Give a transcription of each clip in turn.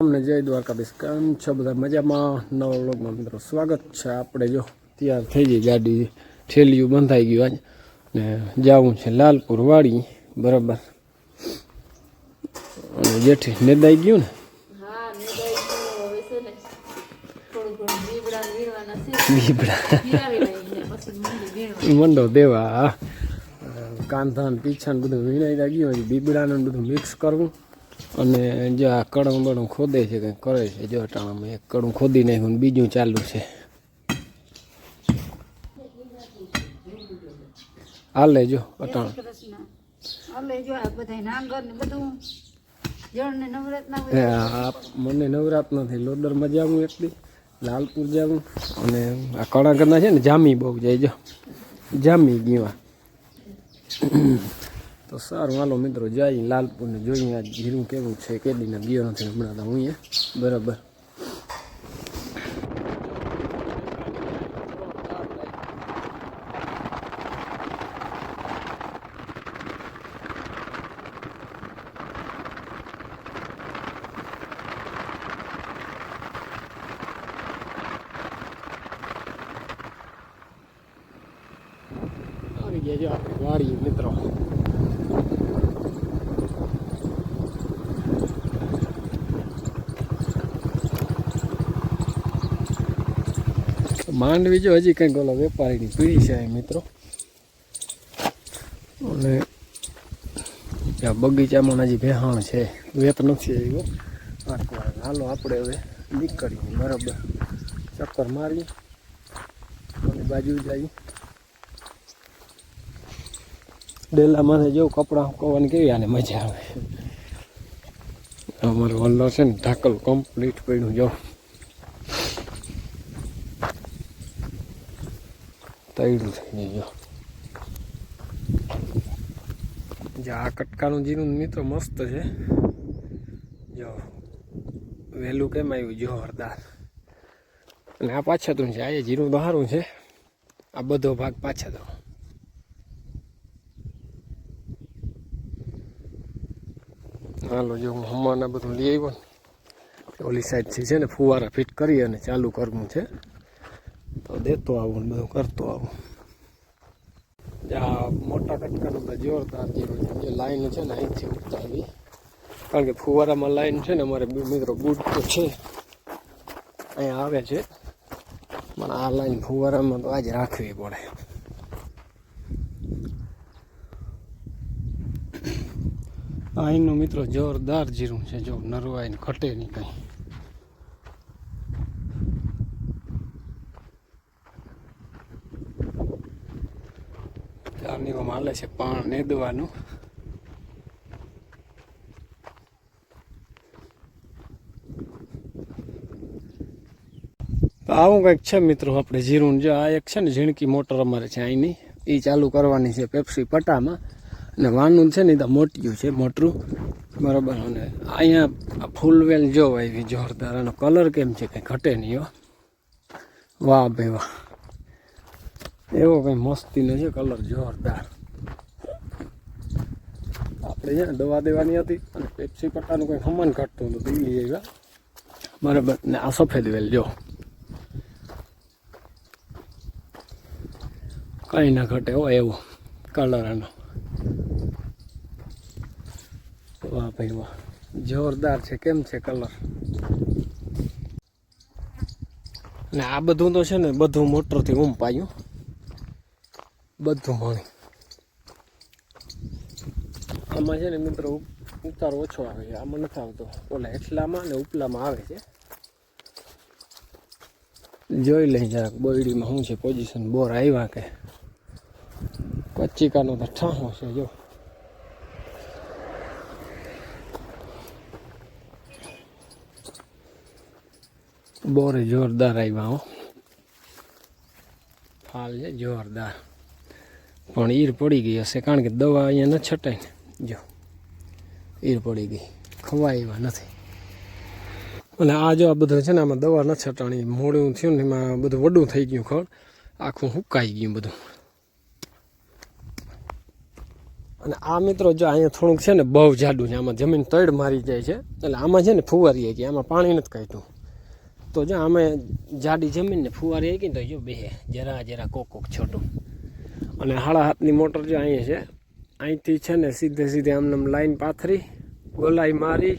અમને જય દ્વારકાધીશ. કેમ છો બધા? મજામાં? નવા વ્લોગમાં મિત્રો સ્વાગત છે. આપણે જો તૈયાર થઈ ગઈ ગાડી, ઠેલિયું બંધાઈ ગયું આજ ને જવું છે લાલપુર વાડી. બરાબર. અને જેઠી નેદાઈ ગયું ને મંડો દેવા કાંધા પીછા ને બધું વીણાઈ ગયું. બીબડાને બધું મિક્સ કરવું અને જો આ કડું બડું ખોદે છે, કંઈક કરે છે. જો અટાણામાં એક કડું ખોદી નાખ્યું ને બીજું ચાલુ છે. હાલે જો અટાણા મને નવરાત નથી. લોદરમાં જાવું એક દી, લાલપુર જાવું અને આ કળાગરના છે ને જામી બહુ જાય. જો જામી ગયું. તો સારું હાલો મિત્રો જઈ લાલપુરને જોઈએ આ જીરું કેવું છે. કેદીને ગયો નથી હમણાં તો હું બરાબર. આવી ગયા જો આપણી વાડી મિત્રો. માંડવી જો હજી કંઈક ઓલા વેપારીની પીડી છે મિત્રો. અને બગીચામાં હજી ભેહાણ છે, વેત નથી આવ્યો. હાલો આપણે હવે નીકળીએ. બરાબર, ચક્કર મારી અને બાજુ જઈએ. ડેલામાં જેવું કપડાં સુકવવાની કેવી આને મજા આવે. અમારો વલ્લો છે ને ઢાકલ કમ્પ્લીટ પડ્યું. જો તૈડું થઈ ગયું. જો આ કટકાનું જીરું મિત્રો મસ્ત છે. જો વહેલું કેમ આવ્યું જોરદાર. અને આ પાછતું છે. આ જીરું તો સારું છે. આ બધો ભાગ પાછતો. હાલો જો હું હમણાં બધું લઈ આવ્યો ને ઓલી સાઈડથી છે ને ફુવારા ફિટ કરી અને ચાલુ કરવું છે. તો દેતો આવું ને બધું કરતો આવું. આ મોટા કટકાનું તો જોરદાર જીરું છે. જે લાઈન છે ને અહીંથી ઉગતા આવી, કારણ કે ફુવારામાં લાઈન છે ને અમારે મિત્રો બુટ તો છે અહીંયા આવે છે, પણ આ લાઈન ફુવારામાં તો આજે રાખવી પડે. અહીંનું મિત્રો જોરદાર જીરું છે. જો નરવાઈને ઘટે નહીં કંઈ. ચારની હાલે છે પાણ નેદવાનું. તો આવું કંઈક છે મિત્રો આપણે જીરું. જો આ એક છે ને ઝીણકી મોટર અમારે છે અહીંની, એ ચાલુ કરવાની છે પેપ્સી પટામાં. અને વાનું છે ને તો મોટિયું છે મોટરું. બરાબર. અને અહીંયા ફૂલવેલ જો આવી જોરદાર. એનો કલર કેમ છે કંઈ ઘટે નહીં. હો વાહ ભાઈ વાહ, એવો કંઈ મસ્તીનો છે કલર જોરદાર. આપણે છે ને દવા દેવાની હતી અને પેપ્સી પટ્ટાનું કંઈ ખમણ ઘટતું હતું તો લઈ આવ્યા. બરાબર. ને આ સફેદ વેલ જો કંઈ ના ઘટે હો એવો કલર એનો. વાહ ભાઈ વાહ, જોરદાર છે. કેમ છે કલર? ને આ બધું તો છે ને બધું મોટરથી પાયું બધું મળી. આમાં છે ને મિત્રો ઉતાર ઓછો આવે છે. આમાં નથી આવતો. ઓલા હેઠલામાં ને ઉપલામાં આવે છે. જોઈ લઈ જરાક બોયડીમાં શું છે પોઝિશન. બોર આવ્યા કે કચ્ચીકાનો તો ઠાહો છે. જો બોરે જોરદાર આવ્યા. હો ફાલ છે જોરદાર. પણ ઈર પડી ગઈ હશે, કારણ કે દવા અહીંયા ન છટાય ને. જો ઈર પડી ગઈ, ખવાય એવા નથી. અને આ જો આ બધું છે ને આમાં દવા ન છટાણી, મોડું થયું ને એમાં બધું વડું થઈ ગયું. ખડ આખું સુકાઈ ગયું બધું. અને આ મિત્રો જો અહીંયા થોડુંક છે ને બહુ જાડું છે, આમાં જમીન તળ મારી જાય છે, એટલે આમાં છે ને ફુવારી ગઈ, આમાં પાણી નથી કાઢ્યું. તો જો આમાં જાડી જમીન ને ફુવારી આવી ગઈ તો જો બે જરા જરા કોક છોટું. અને 7.5ની મોટર જો અહીંયા છે, અહીંથી છે ને સીધે આમને લાઈન પાથરી ગોલાઈ મારી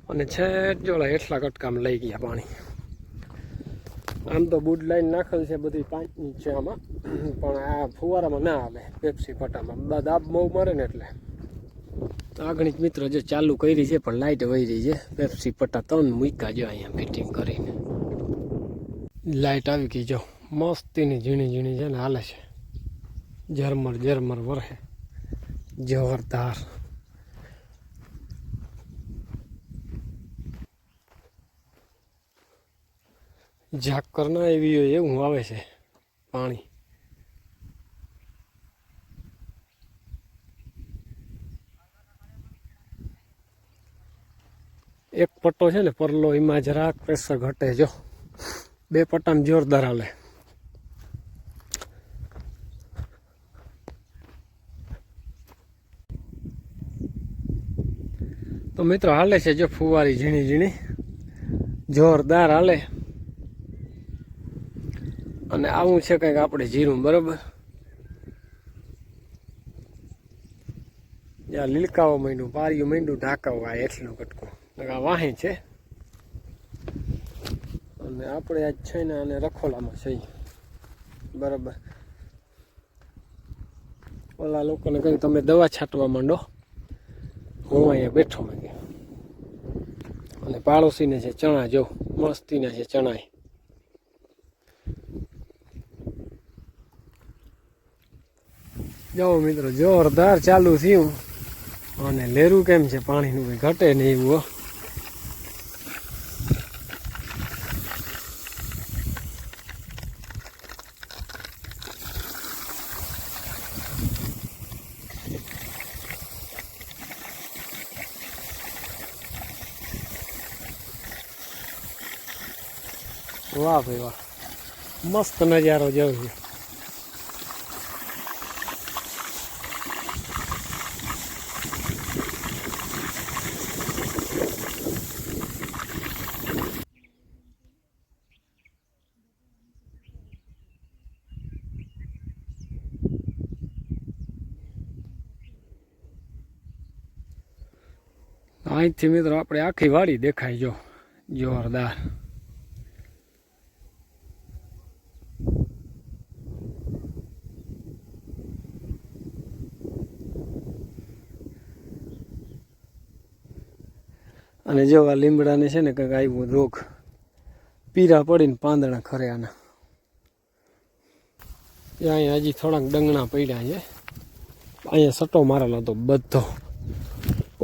અને છેટ જોડા એટલા કટકામાં લઈ ગયા પાણી. આમ તો બુડ લાઈન નાખેલ છે બધી 5ની છે આમાં, પણ આ ફુવારામાં ના આવે, પેપ્સી પટ્ટામાં દાબ બહુ મારે ને એટલે. આગળ મિત્રો જો ચાલુ કરી છે પણ લાઇટ વહી રહી છે. પેપ્સી પટ્ટા 3 મૂક્યા જો અહીંયા ફિટિંગ કરીને. લાઇટ આવી ગઈ જો મસ્તીની ઝીણી છે ને હાલે છે, ઝરમર વરહે જોરદાર. ઝાકર ના એવી હોય એવું આવે છે પાણી. એક પટ્ટો છે ને પરલો, એમાં જરાક પ્રેશર ઘટે જો, 2 પટ્ટામાં જોરદાર હાલે. તો મિત્રો હાલે છે જો ફુવારી ઝીણી જોરદાર હાલે. અને આવું છે કંઈક આપણે જીરું, બરાબર. જ્યાં લીલકાવા માંડ્યું, પારિયું માંડ્યું ઢાંકાવા, આ એટલું કટકું આ વાહી છે. અને આપણે આજ છે ને અને રખોલામાં છે, બરાબર. ઓલા લોકોને કહ્યું તમે દવા છાંટવા માંડો, હું અહીંયા બેઠો મેં. અને પાડોશીને છે ચણા, જો મસ્તીના છે ચણા. જાઓ મિત્રો જોરદાર ચાલુ થયું. અને લેરું કેમ છે પાણીનું, કંઈ ઘટે નહીં એવું. વાહ ભાઈ વાહ, મસ્ત નજારો જોઉં છું. અહીંથી મિત્રો આપણે આખી વાડી દેખાય જો, જોરદાર. અને જો આ લીમડાને છે ને કંઈક આવ્યું રોગ, પીરા પડીને પાંદડા ખરે આના. અહીંયા હજી થોડાક ડંગણા પડ્યા છે. અહીંયા સટો મારેલો હતો બધો,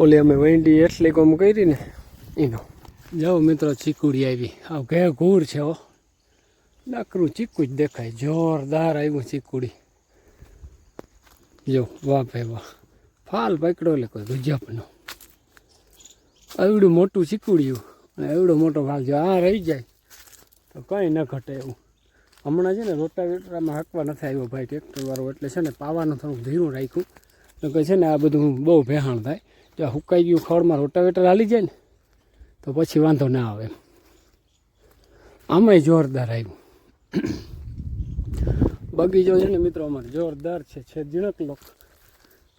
ઓલી અમે વેંડી એટલી કોમ કરી ને એનો. જાઓ મિત્રો ચીકુડી આવી, આવ ઘે ઘૂર છે હો, નકરું ચીકુ જ દેખાય, જોરદાર આવ્યું ચીકુડી જો. વાહ ભાઈ વાહ, ફાલ પકડો એટલે કોઈ ગજબનો. એવડું મોટું ચીકુડિયું અને એવડો મોટો ફાલ, જો આ રહી જાય તો કંઈ ન ઘટે એવું. હમણાં છે ને રોટાવેટરામાં હાંકવા નથી આવ્યો ભાઈ ટ્રેક્ટરવાળો, એટલે છે ને પાવાનું થોડુંક ધીરું રાખ્યું. તો કે છે ને આ બધું બહુ ભેહાણ થાય, જો હુકાઈ ગયું ખડમાં રોટાવેટર હાલી જાય ને તો પછી વાંધો ના આવે. આમાંય જોરદાર આવ્યું. બગીચો છે ને મિત્રો અમારે જોરદાર છે ઝીણક લોક,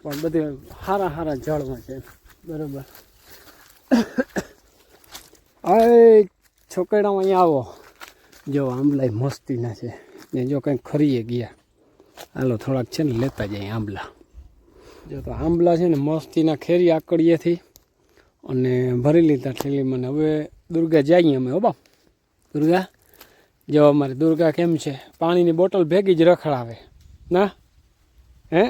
પણ બધે સારા ઝાડમાં છે, બરાબર. આ છોકરાઓ અહીંયા આવો, જો આંબલા મસ્તીના છે ને, જો કંઈક ખરીએ ગયા, હાલો થોડાક છે ને લેતા જાય આંબલા. જો તો આંબલા છે ને મસ્તીના ખેરી આકડીએથી અને ભરી લીધા ઠેલીમાં. હવે દુર્ગા જઈએ અમે. હો બાપ દુર્ગા, જો અમારે દુર્ગા કેમ છે, પાણીની બોટલ ભેગી જ રખડાવે ના હે.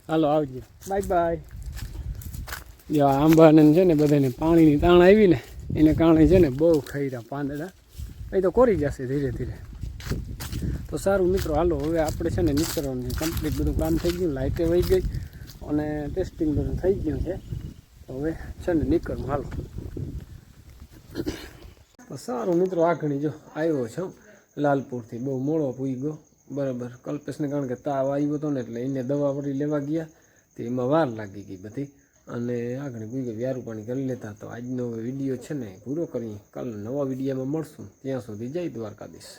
હાલો આવજો, બાય બાય. જો આંબાને છે ને બધાને પાણીની તાણ આવી ને એને કારણે છે ને બહુ ખઈરા પાંદડા, એ તો કોરી જશે ધીરે ધીરે. તો સારું મિત્રો, હાલો હવે આપણે છે ને નીકળવાનું છે. કમ્પ્લીટ બધું કામ થઈ ગયું, લાઇટે વહી ગઈ અને ટેસ્ટિંગ બધું થઈ ગયું છે. તો હવે છે ને નીકળવું, હાલો. તો સારું મિત્રો, આગળ જો આવ્યો છું લાલપુરથી, બહુ મોડો પૂઈ ગયો બરાબર. કલ્પેશને કારણ કે તાવ આવ્યો હતો ને એટલે એને દવા વળી લેવા ગયા તો એમાં વાર લાગી ગઈ બધી, અને આગળ બીજું વ્યારું પાણી કરી લેતા. તો આજનો વિડીયો છે ને પૂરો કરી, કાલ નવા વિડીયોમાં મળશું. ત્યાં સુધી જય દ્વારકાધીશ.